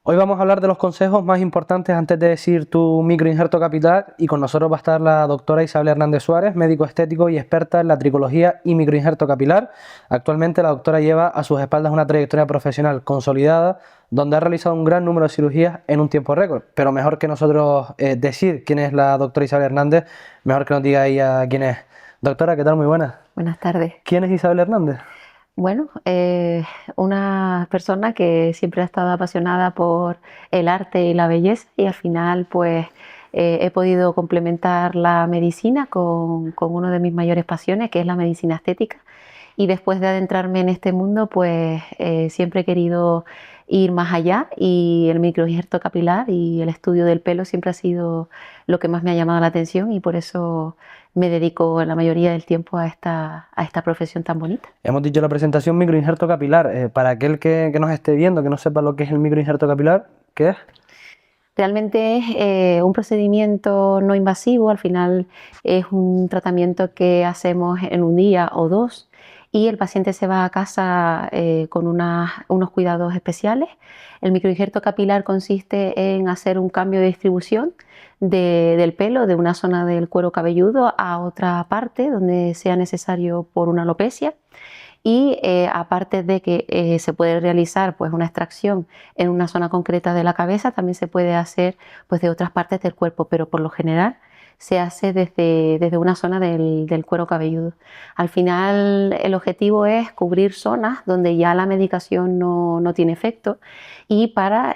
Hoy vamos a hablar de los consejos más importantes antes de decir tu microinjerto capilar y con nosotros va a estar la doctora Isabel Hernández Suárez, médico estético y experta en la tricología y microinjerto capilar. Actualmente la doctora lleva a sus espaldas una trayectoria profesional consolidada donde ha realizado un gran número de cirugías en un tiempo récord, pero mejor que nosotros decir quién es la doctora Isabel Hernández, mejor que nos diga ella quién es. Doctora, ¿qué tal? Muy buenas. Buenas tardes. ¿Quién es Isabel Hernández? Bueno, una persona que siempre ha estado apasionada por el arte y la belleza y al final pues he podido complementar la medicina con una de mis mayores pasiones, que es la medicina estética. Y después de adentrarme en este mundo, pues siempre he querido ir más allá y el microinjerto capilar y el estudio del pelo siempre ha sido lo que más me ha llamado la atención y por eso me dedico la mayoría del tiempo a esta profesión tan bonita. Hemos dicho la presentación microinjerto capilar. Para aquel que nos esté viendo, que no sepa lo que es el microinjerto capilar, ¿qué es? Realmente es un procedimiento no invasivo, al final es un tratamiento que hacemos en un día o dos y el paciente se va a casa con unos cuidados especiales. El microinjerto capilar consiste en hacer un cambio de distribución del pelo de una zona del cuero cabelludo a otra parte donde sea necesario por una alopecia. Y aparte de que se puede realizar pues, una extracción en una zona concreta de la cabeza, también se puede hacer pues, de otras partes del cuerpo, pero por lo general se hace desde una zona del cuero cabelludo. Al final el objetivo es cubrir zonas donde ya la medicación no tiene efecto y para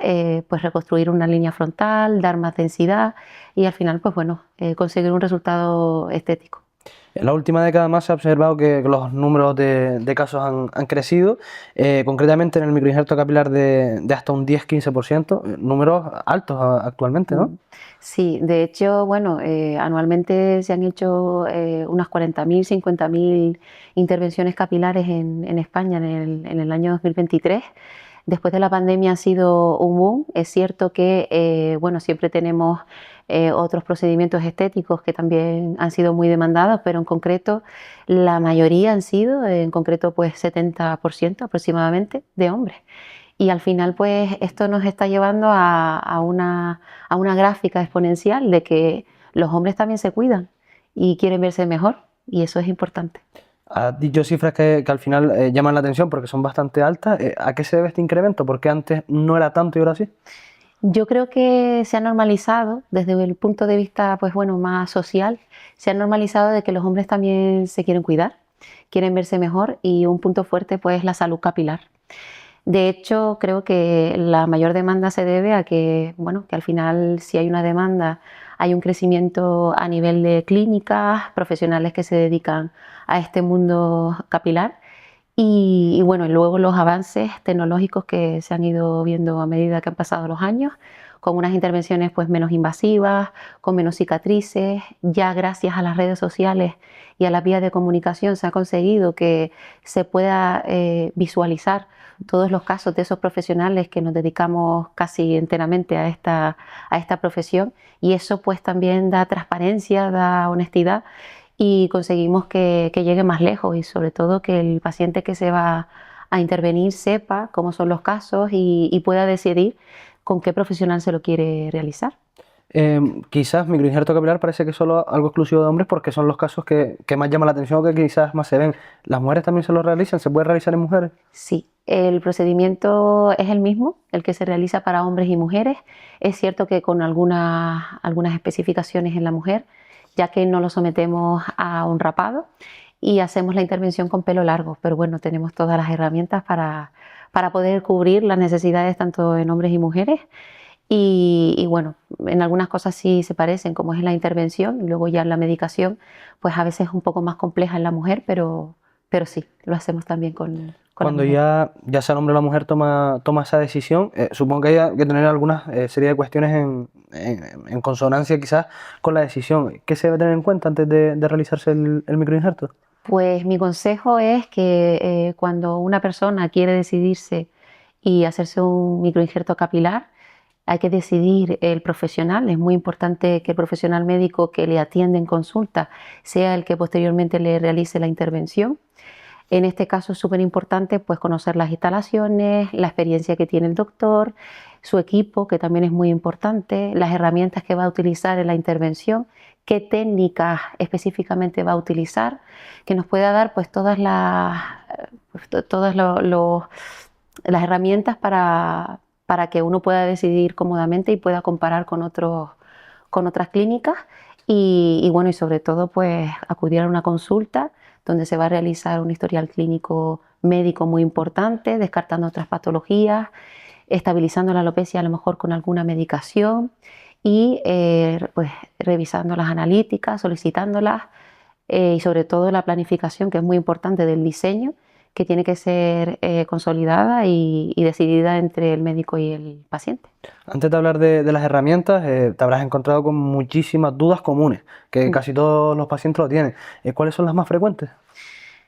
pues reconstruir una línea frontal, dar más densidad y al final pues bueno, conseguir un resultado estético. En la última década más se ha observado que los números de casos han crecido, concretamente en el microinjerto capilar de hasta un 10-15%, números altos actualmente, ¿no? Sí, de hecho, bueno, anualmente se han hecho unas 40.000, 50.000 intervenciones capilares en España en el año 2023. Después de la pandemia ha sido un boom. Es cierto que, bueno, siempre tenemos otros procedimientos estéticos que también han sido muy demandados, pero en concreto la mayoría han sido, en concreto pues 70% aproximadamente de hombres. Y al final, pues esto nos está llevando a una gráfica exponencial de que los hombres también se cuidan y quieren verse mejor, y eso es importante. Has dicho cifras que al final llaman la atención porque son bastante altas. ¿A qué se debe este incremento? ¿Por qué antes no era tanto y ahora sí? Yo creo que se ha normalizado desde el punto de vista, pues bueno, más social, se ha normalizado de que los hombres también se quieren cuidar, quieren verse mejor y un punto fuerte, pues la salud capilar. De hecho, creo que la mayor demanda se debe a que, bueno, que al final si hay una demanda, hay un crecimiento a nivel de clínicas, profesionales que se dedican a este mundo capilar y bueno, y luego los avances tecnológicos que se han ido viendo a medida que han pasado los años, con unas intervenciones pues menos invasivas, con menos cicatrices. Ya gracias a las redes sociales y a las vías de comunicación se ha conseguido que se pueda visualizar todos los casos de esos profesionales que nos dedicamos casi enteramente a esta profesión y eso pues también da transparencia, da honestidad y conseguimos que llegue más lejos y sobre todo que el paciente que se va a intervenir sepa cómo son los casos y pueda decidir con qué profesional se lo quiere realizar. Quizás microinjerto capilar parece que es solo algo exclusivo de hombres porque son los casos que más llaman la atención o que quizás más se ven. ¿Las mujeres también se lo realizan? ¿Se puede realizar en mujeres? Sí, el procedimiento es el mismo, el que se realiza para hombres y mujeres. Es cierto que con algunas especificaciones en la mujer, ya que no lo sometemos a un rapado y hacemos la intervención con pelo largo, pero bueno, tenemos todas las herramientas para poder cubrir las necesidades tanto en hombres y mujeres. Y bueno, en algunas cosas sí se parecen, como es la intervención, y luego ya la medicación, pues a veces es un poco más compleja en la mujer, pero sí, lo hacemos también con la Cuando mujer. ya sea el hombre o la mujer toma esa decisión, supongo que hay que tener alguna serie de cuestiones en consonancia quizás con la decisión. ¿Qué se debe tener en cuenta antes de realizarse el microinjerto? Pues mi consejo es que cuando una persona quiere decidirse y hacerse un microinjerto capilar, hay que decidir el profesional. Es muy importante que el profesional médico que le atiende en consulta sea el que posteriormente le realice la intervención. En este caso es súper importante pues conocer las instalaciones, la experiencia que tiene el doctor, su equipo, que también es muy importante, las herramientas que va a utilizar en la intervención, qué técnicas específicamente va a utilizar, que nos pueda dar pues las herramientas para que uno pueda decidir cómodamente y pueda comparar con otras clínicas y bueno, y sobre todo pues acudir a una consulta donde se va a realizar un historial clínico médico muy importante, descartando otras patologías, estabilizando la alopecia a lo mejor con alguna medicación y pues revisando las analíticas, solicitándolas y sobre todo la planificación, que es muy importante, del diseño, que tiene que ser consolidada y decidida entre el médico y el paciente. Antes de hablar de las herramientas, te habrás encontrado con muchísimas dudas comunes, que casi todos los pacientes lo tienen. ¿Cuáles son las más frecuentes?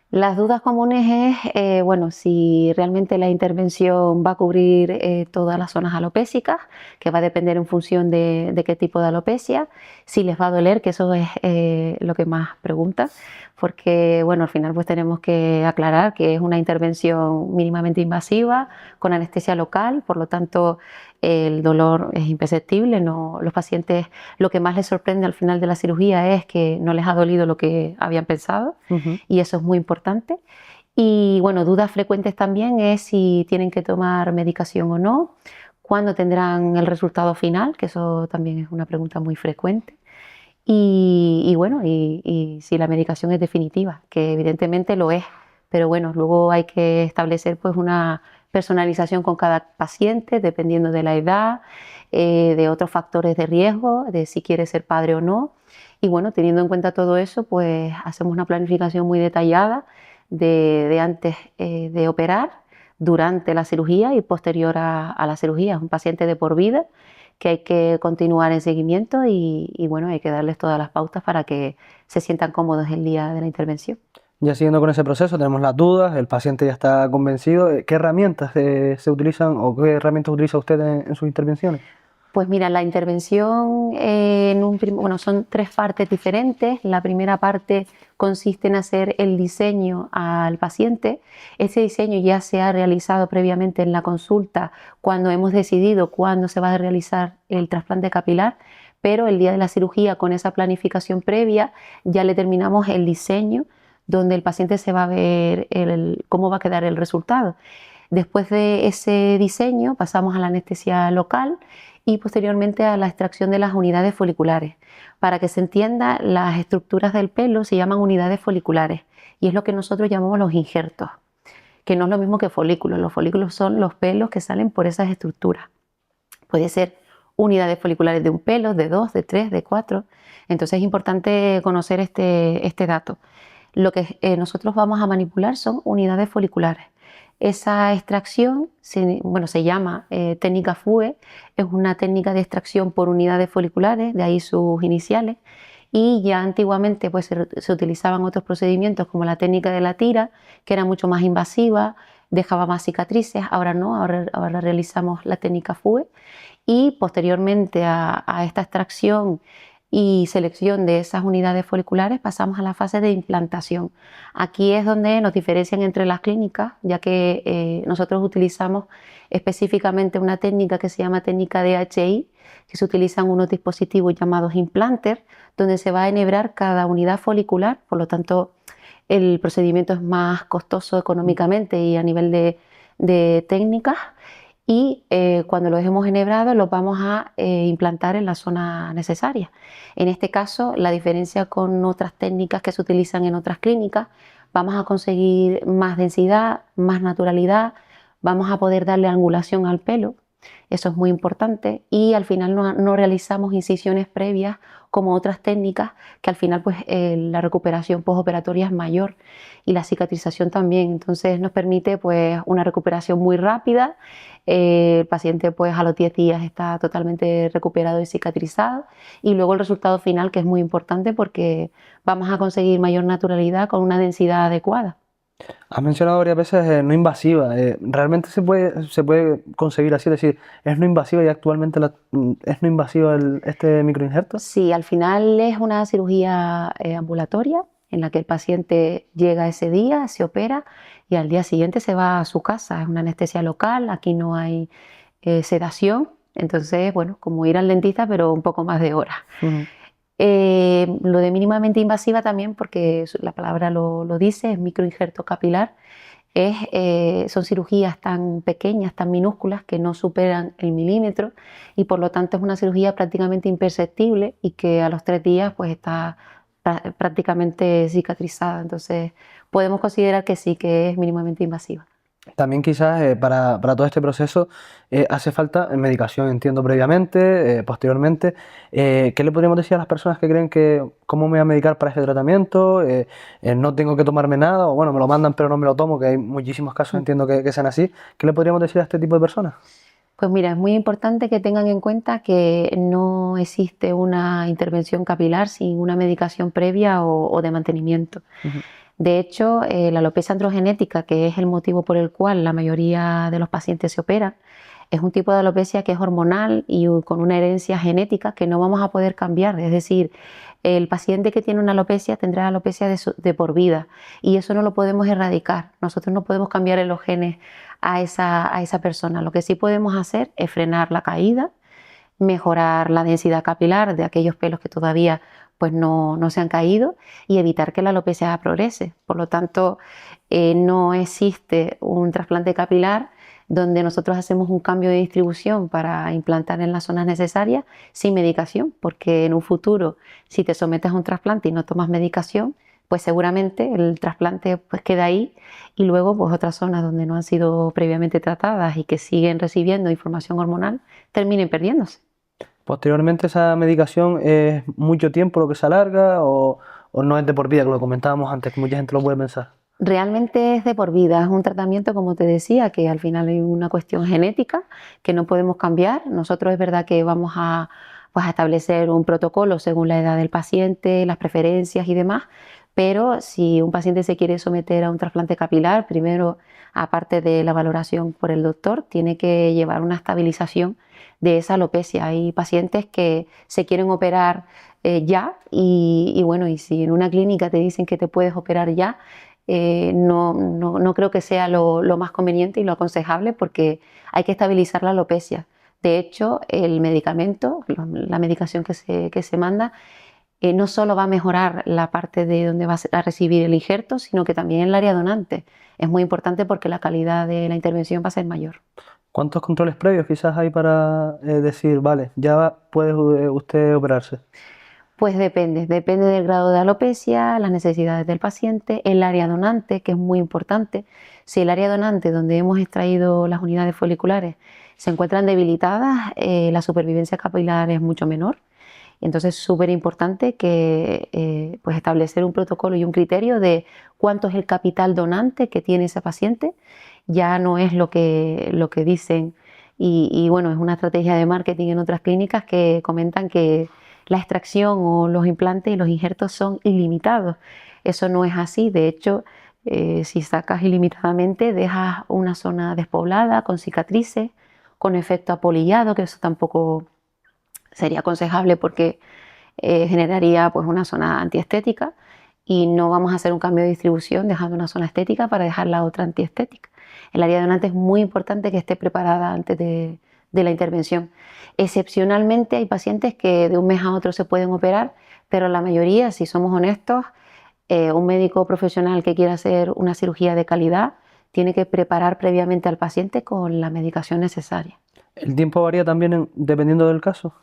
Las dudas comunes es, bueno, si realmente la intervención va a cubrir todas las zonas alopésicas, que va a depender en función de qué tipo de alopecia, si les va a doler, que eso es lo que más preguntan, porque, bueno, al final pues tenemos que aclarar que es una intervención mínimamente invasiva, con anestesia local, por lo tanto el dolor es imperceptible, los pacientes lo que más les sorprende al final de la cirugía es que no les ha dolido lo que habían pensado y eso es muy importante. Y bueno, dudas frecuentes también es si tienen que tomar medicación o no, cuándo tendrán el resultado final, que eso también es una pregunta muy frecuente. Y bueno, y si la medicación es definitiva, que evidentemente lo es, pero bueno, luego hay que establecer pues una personalización con cada paciente, dependiendo de la edad, de otros factores de riesgo, de si quiere ser padre o no. Y bueno, teniendo en cuenta todo eso, pues hacemos una planificación muy detallada de antes de operar, durante la cirugía y posterior a la cirugía. Es un paciente de por vida que hay que continuar en seguimiento y bueno, hay que darles todas las pautas para que se sientan cómodos el día de la intervención. Ya siguiendo con ese proceso, tenemos las dudas, el paciente ya está convencido. ¿Qué herramientas se utilizan o qué herramientas utiliza usted en sus intervenciones? Pues mira, la intervención bueno, son tres partes diferentes. La primera parte consiste en hacer el diseño al paciente. Ese diseño ya se ha realizado previamente en la consulta cuando hemos decidido cuándo se va a realizar el trasplante capilar, pero el día de la cirugía, con esa planificación previa, ya le terminamos el diseño donde el paciente se va a ver cómo va a quedar el resultado. Después de ese diseño pasamos a la anestesia local y posteriormente a la extracción de las unidades foliculares. Para que se entienda, las estructuras del pelo se llaman unidades foliculares y es lo que nosotros llamamos los injertos, que no es lo mismo que folículos. Los folículos son los pelos que salen por esas estructuras. Puede ser unidades foliculares de un pelo, de dos, de tres, de cuatro. Entonces es importante conocer este dato. Lo que nosotros vamos a manipular son unidades foliculares. Esa extracción se llama técnica FUE, es una técnica de extracción por unidades foliculares, de ahí sus iniciales, y ya antiguamente pues, se utilizaban otros procedimientos como la técnica de la tira, que era mucho más invasiva, dejaba más cicatrices, ahora no, ahora realizamos la técnica FUE y posteriormente a esta extracción y selección de esas unidades foliculares pasamos a la fase de implantación. Aquí es donde nos diferencian entre las clínicas, ya que nosotros utilizamos específicamente una técnica que se llama técnica DHI, que se utilizan unos dispositivos llamados implanter, donde se va a enhebrar cada unidad folicular, por lo tanto el procedimiento es más costoso económicamente y a nivel de técnicas. Y cuando los hemos enhebrado los vamos a implantar en la zona necesaria. En este caso, la diferencia con otras técnicas que se utilizan en otras clínicas, vamos a conseguir más densidad, más naturalidad, vamos a poder darle angulación al pelo, eso es muy importante, y al final no realizamos incisiones previas como otras técnicas que al final pues la recuperación postoperatoria es mayor y la cicatrización también, entonces nos permite pues una recuperación muy rápida. El paciente pues a los 10 días está totalmente recuperado y cicatrizado y luego el resultado final, que es muy importante porque vamos a conseguir mayor naturalidad con una densidad adecuada. Has mencionado varias veces no invasiva. ¿Realmente se puede conseguir así? Es decir, ¿es no invasiva y actualmente es no invasiva este microinjerto? Sí, al final es una cirugía ambulatoria en la que el paciente llega ese día, se opera y al día siguiente se va a su casa. Es una anestesia local, aquí no hay sedación, entonces, bueno, como ir al dentista, pero un poco más de horas. Ujú. Lo de mínimamente invasiva también, porque la palabra lo dice, es microinjerto capilar. Son cirugías tan pequeñas, tan minúsculas, que no superan el milímetro y por lo tanto es una cirugía prácticamente imperceptible y que a los 3 días pues está prácticamente cicatrizada. Entonces podemos considerar que sí, que es mínimamente invasiva. También quizás para todo este proceso hace falta medicación, entiendo, previamente, posteriormente. ¿Qué le podríamos decir a las personas que creen que cómo me voy a medicar para este tratamiento? No tengo que tomarme nada, o bueno, me lo mandan pero no me lo tomo, que hay muchísimos casos, entiendo, que sean así. ¿Qué le podríamos decir a este tipo de personas? Pues mira, es muy importante que tengan en cuenta que no existe una intervención capilar sin una medicación previa o de mantenimiento. Ujú. De hecho, la alopecia androgenética, que es el motivo por el cual la mayoría de los pacientes se operan, es un tipo de alopecia que es hormonal y con una herencia genética que no vamos a poder cambiar. Es decir, el paciente que tiene una alopecia tendrá alopecia de por vida y eso no lo podemos erradicar. Nosotros no podemos cambiar en los genes a esa persona. Lo que sí podemos hacer es frenar la caída, mejorar la densidad capilar de aquellos pelos que todavía pues no se han caído y evitar que la alopecia progrese. Por lo tanto, no existe un trasplante capilar donde nosotros hacemos un cambio de distribución para implantar en las zonas necesarias sin medicación, porque en un futuro, si te sometes a un trasplante y no tomas medicación, pues seguramente el trasplante pues queda ahí y luego pues otras zonas donde no han sido previamente tratadas y que siguen recibiendo información hormonal terminen perdiéndose. Posteriormente, ¿esa medicación es mucho tiempo lo que se alarga o no es de por vida, que lo comentábamos antes, que mucha gente lo puede pensar? Realmente es de por vida, es un tratamiento, como te decía, que al final hay una cuestión genética que no podemos cambiar. Nosotros es verdad que vamos pues, a establecer un protocolo según la edad del paciente, las preferencias y demás, pero si un paciente se quiere someter a un trasplante capilar, primero, aparte de la valoración por el doctor, tiene que llevar una estabilización de esa alopecia. Hay pacientes que se quieren operar ya y bueno, y si en una clínica te dicen que te puedes operar ya, no creo que sea lo más conveniente y lo aconsejable porque hay que estabilizar la alopecia. De hecho, el medicamento, la medicación que se manda, no solo va a mejorar la parte de donde va a recibir el injerto, sino que también el área donante. Es muy importante porque la calidad de la intervención va a ser mayor. ¿Cuántos controles previos quizás hay para decir, vale, ya puede usted operarse? Pues depende del grado de alopecia, las necesidades del paciente, el área donante, que es muy importante. Si el área donante donde hemos extraído las unidades foliculares se encuentran debilitadas, la supervivencia capilar es mucho menor. Entonces es súper importante que pues establecer un protocolo y un criterio de cuánto es el capital donante que tiene ese paciente. Ya no es lo que dicen y bueno, es una estrategia de marketing en otras clínicas que comentan que la extracción o los implantes y los injertos son ilimitados. Eso no es así. De hecho, si sacas ilimitadamente, dejas una zona despoblada con cicatrices, con efecto apolillado, que eso tampoco sería aconsejable porque generaría pues, una zona antiestética y no vamos a hacer un cambio de distribución dejando una zona estética para dejar la otra antiestética. El área donante es muy importante que esté preparada antes de la intervención. Excepcionalmente hay pacientes que de un mes a otro se pueden operar, pero la mayoría, si somos honestos, un médico profesional que quiera hacer una cirugía de calidad tiene que preparar previamente al paciente con la medicación necesaria. ¿El tiempo varía también dependiendo del caso?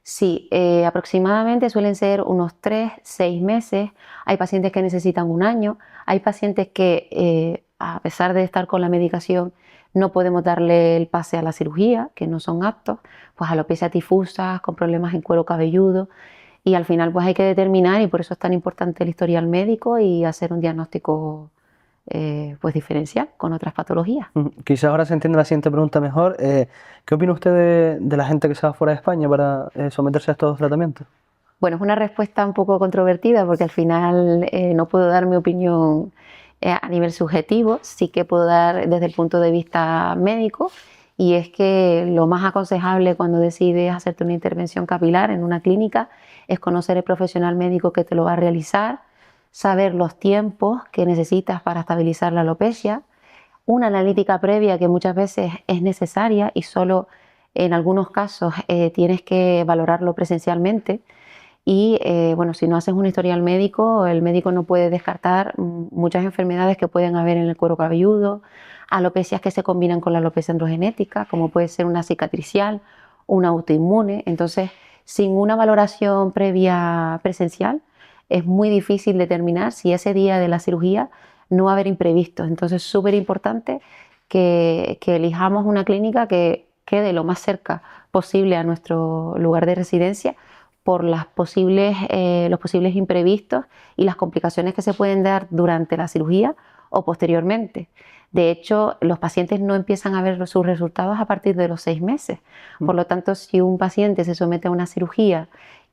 Sí, aproximadamente suelen ser unos 3, 6 meses. Hay pacientes que necesitan un año. Hay pacientes que, a pesar de estar con la medicación, no podemos darle el pase a la cirugía, que no son aptos, pues alopecia difusa, con problemas en cuero cabelludo. Y al final pues hay que determinar, y por eso es tan importante el historial médico y hacer un diagnóstico pues diferencial con otras patologías. Quizás ahora se entiende la siguiente pregunta mejor. ¿Qué opina usted de la gente que se va fuera de España para someterse a estos tratamientos? Bueno, es una respuesta un poco controvertida porque al final no puedo dar mi opinión a nivel subjetivo, sí que puedo dar desde el punto de vista médico y es que lo más aconsejable cuando decides hacerte una intervención capilar en una clínica es conocer el profesional médico que te lo va a realizar, saber los tiempos que necesitas para estabilizar la alopecia, una analítica previa que muchas veces es necesaria y solo en algunos casos tienes que valorarlo presencialmente. Y bueno, si no haces un historial médico, el médico no puede descartar muchas enfermedades que pueden haber en el cuero cabelludo, alopecias que se combinan con la alopecia androgenética, como puede ser una cicatricial, una autoinmune. Entonces, sin una valoración previa presencial, es muy difícil determinar si ese día de la cirugía no va a haber imprevistos. Entonces, es súper importante que elijamos una clínica que quede lo más cerca posible a nuestro lugar de residencia por los posibles imprevistos y las complicaciones que se pueden dar durante la cirugía o posteriormente. De hecho, los pacientes no empiezan a ver sus resultados a partir de los 6 meses. Por lo tanto, si un paciente se somete a una cirugía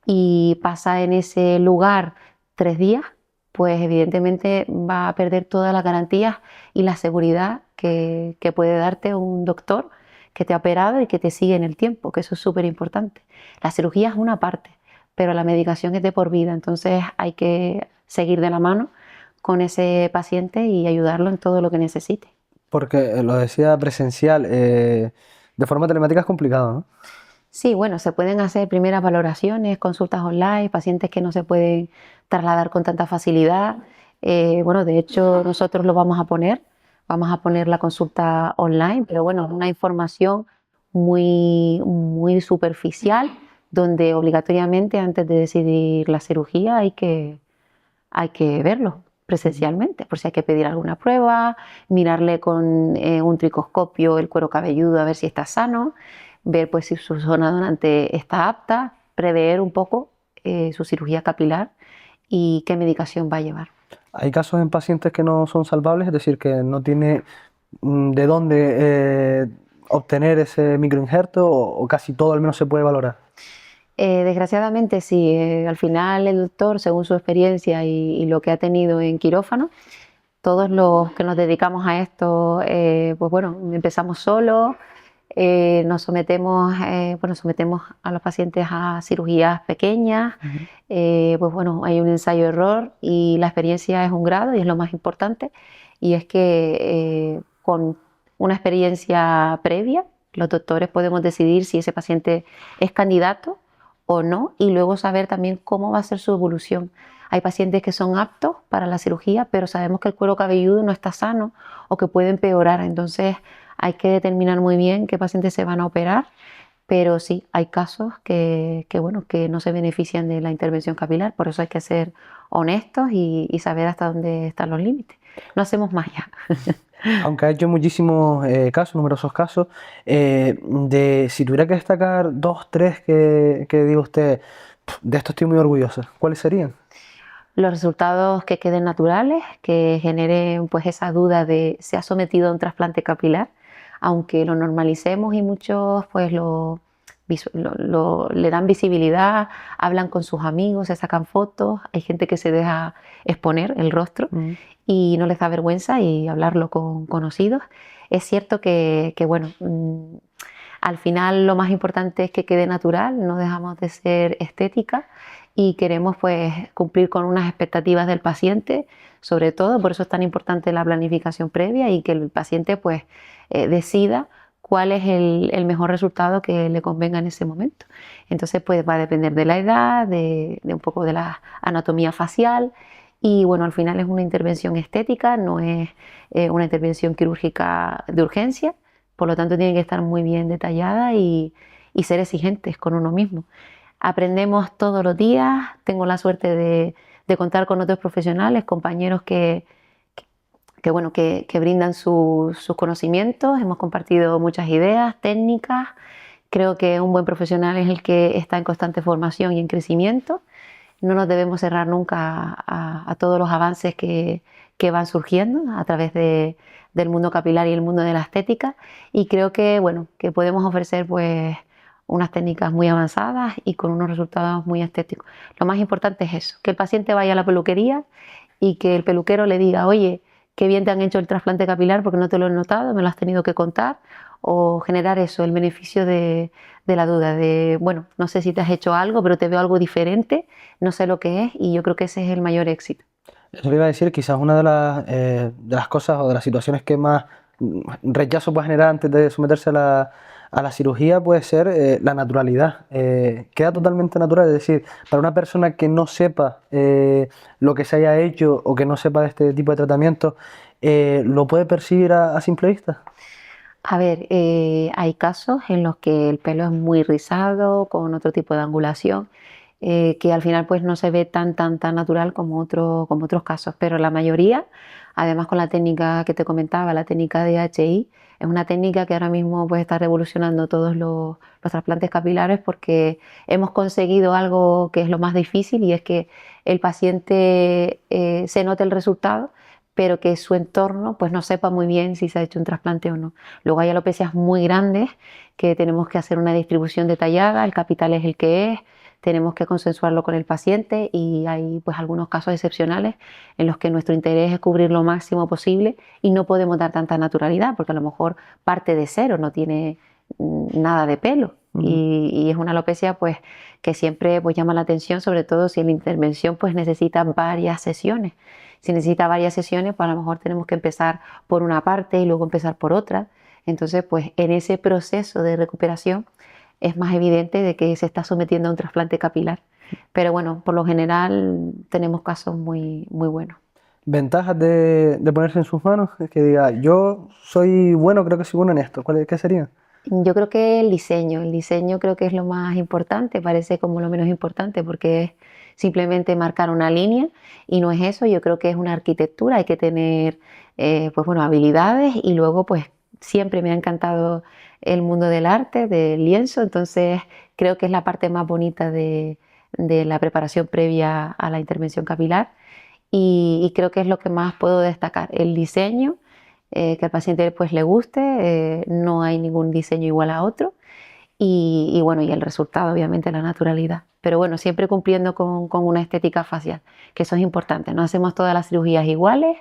y pasa en ese lugar 3 días, pues evidentemente va a perder todas las garantías y la seguridad que puede darte un doctor que te ha operado y que te sigue en el tiempo, que eso es súper importante. La cirugía es una parte, pero la medicación es de por vida, entonces hay que seguir de la mano con ese paciente y ayudarlo en todo lo que necesite. Porque lo decía presencial, de forma telemática es complicado, ¿no? Sí, bueno, se pueden hacer primeras valoraciones, consultas online, pacientes que no se pueden trasladar con tanta facilidad. Bueno, de hecho, nosotros lo vamos a poner la consulta online, pero bueno, es una información muy superficial, donde obligatoriamente antes de decidir la cirugía hay que verlo presencialmente, por si hay que pedir alguna prueba, mirarle con un tricoscopio el cuero cabelludo a ver si está sano, ver pues si su zona donante está apta, prever un poco su cirugía capilar y qué medicación va a llevar. Hay casos en pacientes que no son salvables, es decir, que no tiene de dónde obtener ese microinjerto o casi todo al menos se puede valorar. Desgraciadamente sí, al final el doctor, según su experiencia y lo que ha tenido en quirófano, todos los que nos dedicamos a esto, pues bueno, empezamos solos, sometemos a los pacientes a cirugías pequeñas, pues bueno, hay un ensayo-error y la experiencia es un grado y es lo más importante, y es que con una experiencia previa, los doctores podemos decidir si ese paciente es candidato o no, y luego saber también cómo va a ser su evolución. Hay pacientes que son aptos para la cirugía, pero sabemos que el cuero cabelludo no está sano o que puede empeorar, entonces hay que determinar muy bien qué pacientes se van a operar, pero sí, hay casos bueno, que no se benefician de la intervención capilar, por eso hay que ser honestos y saber hasta dónde están los límites. No hacemos magia. Aunque ha hecho muchísimos casos, numerosos casos, si tuviera que destacar 2, 3 que diga usted, de esto estoy muy orgullosa, ¿cuáles serían? Los resultados que queden naturales, que generen pues esa duda de ¿se ha sometido a un trasplante capilar? Aunque lo normalicemos y muchos pues le dan visibilidad, hablan con sus amigos, se sacan fotos, hay gente que se deja exponer el rostro y no les da vergüenza y hablarlo con conocidos. Es cierto bueno, al final lo más importante es que quede natural, no dejamos de ser estética y queremos pues cumplir con unas expectativas del paciente, sobre todo, por eso es tan importante la planificación previa y que el paciente pues decida cuál es el mejor resultado que le convenga en ese momento. Entonces pues va a depender de la edad, de un poco de la anatomía facial y bueno, al final es una intervención estética, no es una intervención quirúrgica de urgencia, por lo tanto tiene que estar muy bien detallada y ser exigentes con uno mismo. Aprendemos todos los días, tengo la suerte de contar con otros profesionales, compañeros que brindan sus conocimientos, hemos compartido muchas ideas, técnicas, creo que un buen profesional es el que está en constante formación y en crecimiento, no nos debemos cerrar nunca a todos los avances que van surgiendo a través del mundo capilar y el mundo de la estética y creo que, bueno, que podemos ofrecer pues unas técnicas muy avanzadas y con unos resultados muy estéticos. Lo más importante es eso, que el paciente vaya a la peluquería y que el peluquero le diga, oye, qué bien te han hecho el trasplante capilar porque no te lo he notado, me lo has tenido que contar, o generar eso, el beneficio de la duda, de, bueno, no sé si te has hecho algo, pero te veo algo diferente, no sé lo que es y yo creo que ese es el mayor éxito. Eso le iba a decir, quizás una de las cosas o de las situaciones que más rechazo puede generar antes de someterse a la cirugía puede ser la naturalidad. Queda totalmente natural, es decir, para una persona que no sepa lo que se haya hecho o que no sepa de este tipo de tratamiento, ¿lo puede percibir a simple vista? A ver, hay casos en los que el pelo es muy rizado, con otro tipo de angulación, que al final pues no se ve tan natural como otros casos, pero la mayoría, además con la técnica que te comentaba, la técnica de HI, es una técnica que ahora mismo pues está revolucionando todos los trasplantes capilares porque hemos conseguido algo que es lo más difícil y es que el paciente se note el resultado, pero que su entorno pues no sepa muy bien si se ha hecho un trasplante o no. Luego hay alopecias muy grandes que tenemos que hacer una distribución detallada, el capital es el que es, tenemos que consensuarlo con el paciente y hay pues algunos casos excepcionales en los que nuestro interés es cubrir lo máximo posible y no podemos dar tanta naturalidad porque a lo mejor parte de cero, no tiene nada de pelo. Y es una alopecia pues que siempre pues llama la atención, sobre todo si la intervención pues necesita varias sesiones. Si necesita varias sesiones, pues a lo mejor tenemos que empezar por una parte y luego empezar por otra. Entonces, pues en ese proceso de recuperación es más evidente de que se está sometiendo a un trasplante capilar. Pero bueno, por lo general tenemos casos muy buenos. Ventajas de ponerse en sus manos, es que diga, yo soy bueno, creo que soy bueno en esto. ¿Qué sería? Yo creo que el diseño creo que es lo más importante, parece como lo menos importante porque es simplemente marcar una línea y no es eso, yo creo que es una arquitectura, hay que tener pues bueno, habilidades y luego pues siempre me ha encantado el mundo del arte, del lienzo, entonces creo que es la parte más bonita de la preparación previa a la intervención capilar y creo que es lo que más puedo destacar, el diseño, que al paciente pues le guste, no hay ningún diseño igual a otro y bueno, y el resultado obviamente la naturalidad. Pero bueno, siempre cumpliendo con una estética facial, que eso es importante, no hacemos todas las cirugías iguales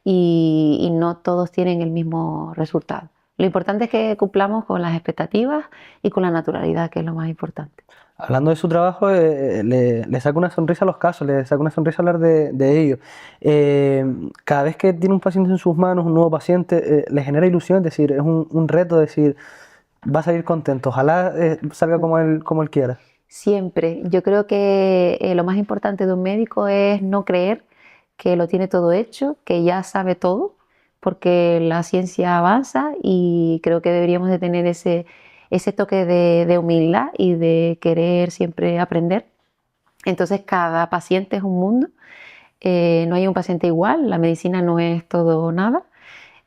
y no todos tienen el mismo resultado. Lo importante es que cumplamos con las expectativas y con la naturalidad, que es lo más importante. Hablando de su trabajo, le saca una sonrisa a los casos, le saca una sonrisa hablar de ello. Cada vez que tiene un paciente en sus manos, un nuevo paciente, le genera ilusión, es decir, es un reto, decir, va a salir contento, ojalá salga como él quiera. Siempre. Yo creo que lo más importante de un médico es no creer que lo tiene todo hecho, que ya sabe todo, porque la ciencia avanza y creo que deberíamos de tener ese toque de humildad y de querer siempre aprender. Entonces cada paciente es un mundo, no hay un paciente igual, la medicina no es todo o nada.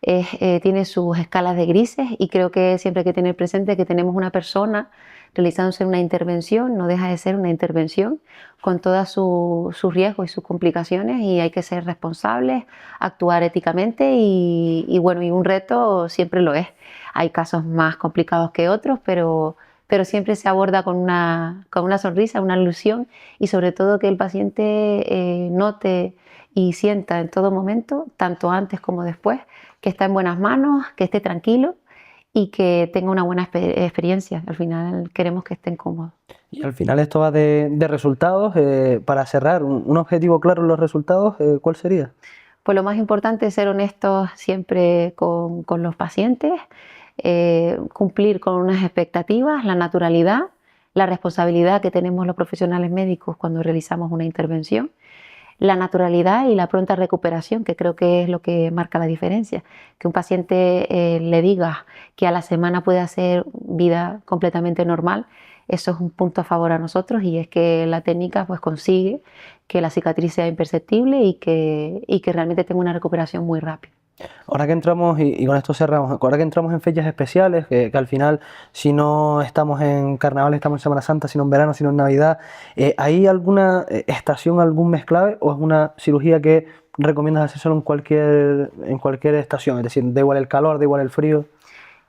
Tiene sus escalas de grises y creo que siempre hay que tener presente que tenemos una persona realizándose una intervención, no deja de ser una intervención con todos sus riesgos y sus complicaciones y hay que ser responsables, actuar éticamente y bueno, y un reto siempre lo es. Hay casos más complicados que otros, pero siempre se aborda con una sonrisa, una ilusión y sobre todo que el paciente note y sienta en todo momento, tanto antes como después, que está en buenas manos, que esté tranquilo y que tenga una buena experiencia. Al final queremos que estén cómodos. Y al final esto va de resultados. Para cerrar, un objetivo claro en los resultados, ¿cuál sería? Pues lo más importante es ser honestos siempre con los pacientes, cumplir con unas expectativas, la naturalidad, la responsabilidad que tenemos los profesionales médicos cuando realizamos una intervención, la naturalidad y la pronta recuperación, que creo que es lo que marca la diferencia. Que un paciente le diga que a la semana puede hacer vida completamente normal, eso es un punto a favor a nosotros y es que la técnica pues consigue que la cicatriz sea imperceptible y que realmente tenga una recuperación muy rápida. Ahora que entramos, y con esto cerramos, ahora que entramos en fechas especiales, que al final, si no estamos en carnaval, estamos en Semana Santa, sino en verano, sino en Navidad, ¿hay alguna estación, algún mes clave o es una cirugía que recomiendas hacer solo en cualquier estación? Es decir, da igual el calor, da igual el frío.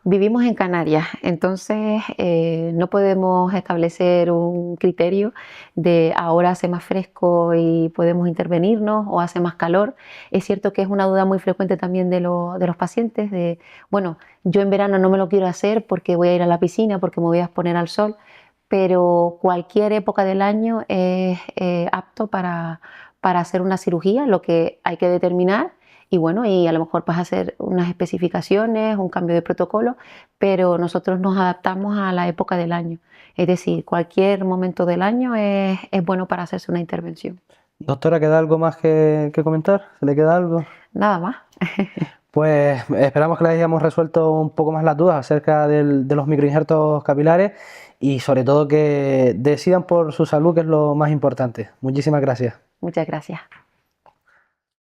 Vivimos en Canarias, entonces no podemos establecer un criterio de ahora hace más fresco y podemos intervenirnos o hace más calor. Es cierto que es una duda muy frecuente también de los pacientes de, bueno, yo en verano no me lo quiero hacer porque voy a ir a la piscina, porque me voy a exponer al sol, pero cualquier época del año es apto para hacer una cirugía, lo que hay que determinar. Y bueno, y a lo mejor vas a hacer unas especificaciones, un cambio de protocolo, pero nosotros nos adaptamos a la época del año. Es decir, cualquier momento del año es bueno para hacerse una intervención. Doctora, ¿queda algo más que comentar? ¿Se le queda algo? Nada más. Pues esperamos que les hayamos resuelto un poco más las dudas acerca de los microinjertos capilares y sobre todo que decidan por su salud, que es lo más importante. Muchísimas gracias. Muchas gracias.